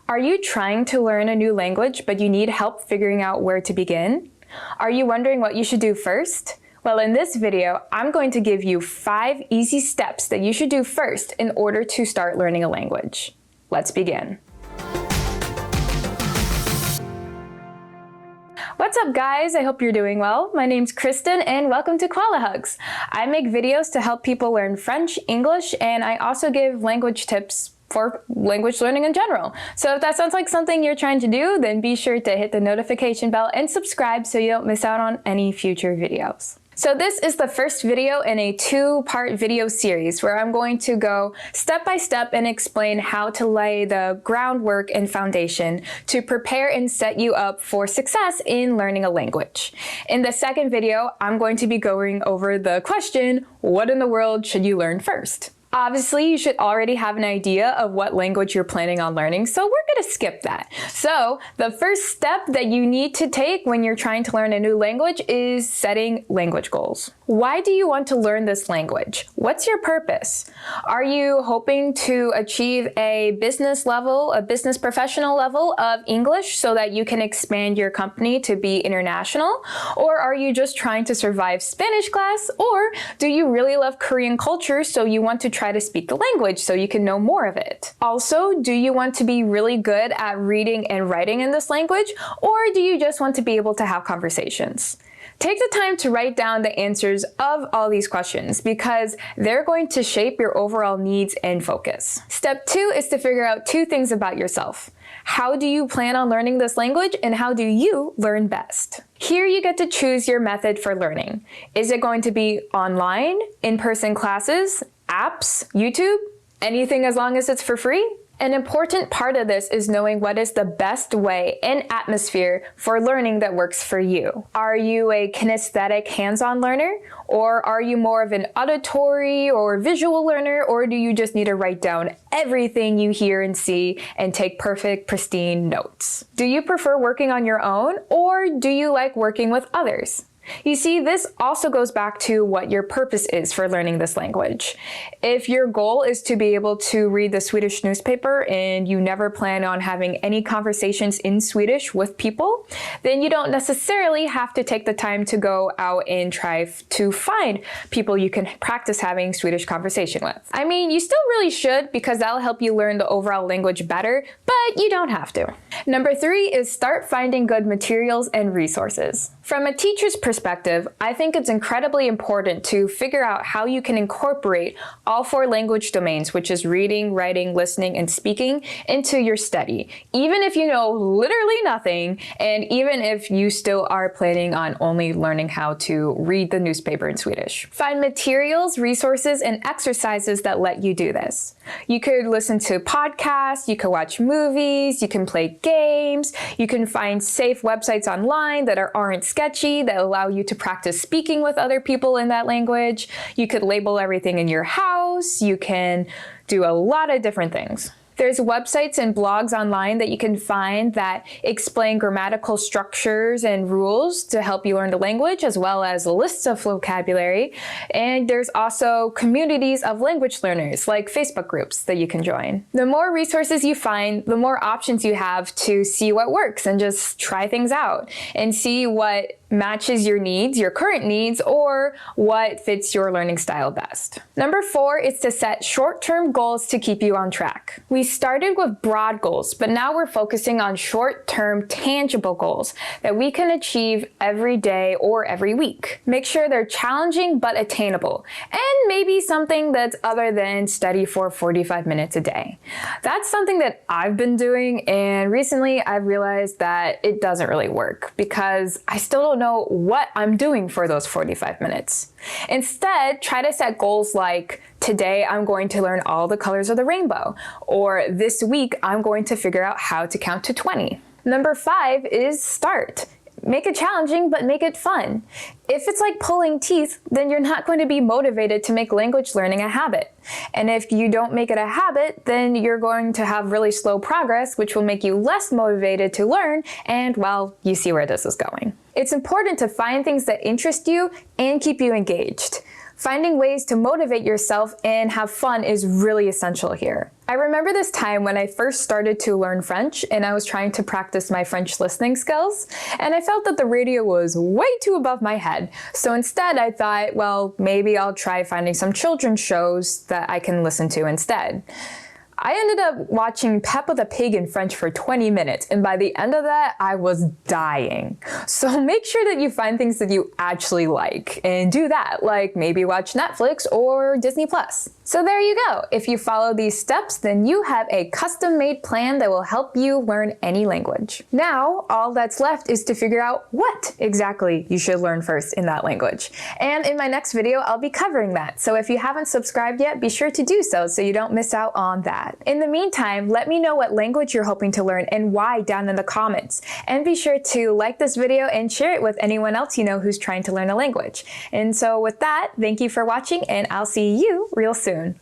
Are you trying to learn a new language, but you need help figuring out where to begin? Are you wondering what you should do first? Well, in this video, I'm going to give you 5 easy steps that you should do first in order to start learning a language. Let's begin. What's up, guys? I hope you're doing well. My name's Kristen and welcome to Koala Hugs. I make videos to help people learn French, English, and I also give language tips for language learning in general. So if that sounds like something you're trying to do, then be sure to hit the notification bell and subscribe so you don't miss out on any future videos. So this is the first video in a 2-part video series where I'm going to go step by step and explain how to lay the groundwork and foundation to prepare and set you up for success in learning a language. In the second video, I'm going to be going over the question, what in the world should you learn first? Obviously, you should already have an idea of what language you're planning on learning, so we're going to skip that. So the first step that you need to take when you're trying to learn a new language is setting language goals. Why do you want to learn this language? What's your purpose? Are you hoping to achieve a business level, a business professional level of English so that you can expand your company to be international? Or are you just trying to survive Spanish class? Or do you really love Korean culture so you want to try to speak the language so you can know more of it? Also, do you want to be really good at reading and writing in this language? Or do you just want to be able to have conversations? Take the time to write down the answers of all these questions because they're going to shape your overall needs and focus. Step 2 is to figure out 2 things about yourself. How do you plan on learning this language and how do you learn best? Here you get to choose your method for learning. Is it going to be online, in-person classes, apps, YouTube, anything as long as it's for free? An important part of this is knowing what is the best way and atmosphere for learning that works for you. Are you a kinesthetic hands-on learner? Or are you more of an auditory or visual learner? Or do you just need to write down everything you hear and see and take perfect, pristine notes? Do you prefer working on your own or do you like working with others? You see, this also goes back to what your purpose is for learning this language. If your goal is to be able to read the Swedish newspaper and you never plan on having any conversations in Swedish with people, then you don't necessarily have to take the time to go out and try to find people you can practice having Swedish conversation with. I mean, you still really should because that'll help you learn the overall language better, but you don't have to. Number 3 is start finding good materials and resources. From a teacher's perspective, I think it's incredibly important to figure out how you can incorporate all 4 language domains, which is reading, writing, listening, and speaking, into your study, even if you know literally nothing, and even if you still are planning on only learning how to read the newspaper in Swedish. Find materials, resources, and exercises that let you do this. You could listen to podcasts, you could watch movies, you can play games, you can find safe websites online that aren't sketchy, that allow you to practice speaking with other people in that language. You could label everything in your house. You can do a lot of different things. There's websites and blogs online that you can find that explain grammatical structures and rules to help you learn the language, as well as lists of vocabulary. And there's also communities of language learners, like Facebook groups that you can join. The more resources you find, the more options you have to see what works and just try things out and see what matches your needs, your current needs, or what fits your learning style best. Number 4 is to set short-term goals to keep you on track. We started with broad goals, but now we're focusing on short-term tangible goals that we can achieve every day or every week. Make sure they're challenging but attainable, and maybe something that's other than study for 45 minutes a day. That's something that I've been doing, and recently I've realized that it doesn't really work because I still don't know what I'm doing for those 45 minutes. Instead, try to set goals like, today I'm going to learn all the colors of the rainbow, or this week I'm going to figure out how to count to 20. Number 5 is start. Make it challenging, but make it fun. If it's like pulling teeth, then you're not going to be motivated to make language learning a habit. And if you don't make it a habit, then you're going to have really slow progress, which will make you less motivated to learn, and well, you see where this is going. It's important to find things that interest you and keep you engaged. Finding ways to motivate yourself and have fun is really essential here. I remember this time when I first started to learn French and I was trying to practice my French listening skills, and I felt that the radio was way too above my head. So instead I thought, well, maybe I'll try finding some children's shows that I can listen to instead. I ended up watching Peppa the Pig in French for 20 minutes, and by the end of that, I was dying. So make sure that you find things that you actually like, and do that, like maybe watch Netflix or Disney+. So there you go. If you follow these steps, then you have a custom-made plan that will help you learn any language. Now, all that's left is to figure out what exactly you should learn first in that language. And in my next video, I'll be covering that. So if you haven't subscribed yet, be sure to do so you don't miss out on that. In the meantime, let me know what language you're hoping to learn and why down in the comments. And be sure to like this video and share it with anyone else you know who's trying to learn a language. And so with that, thank you for watching, and I'll see you real soon.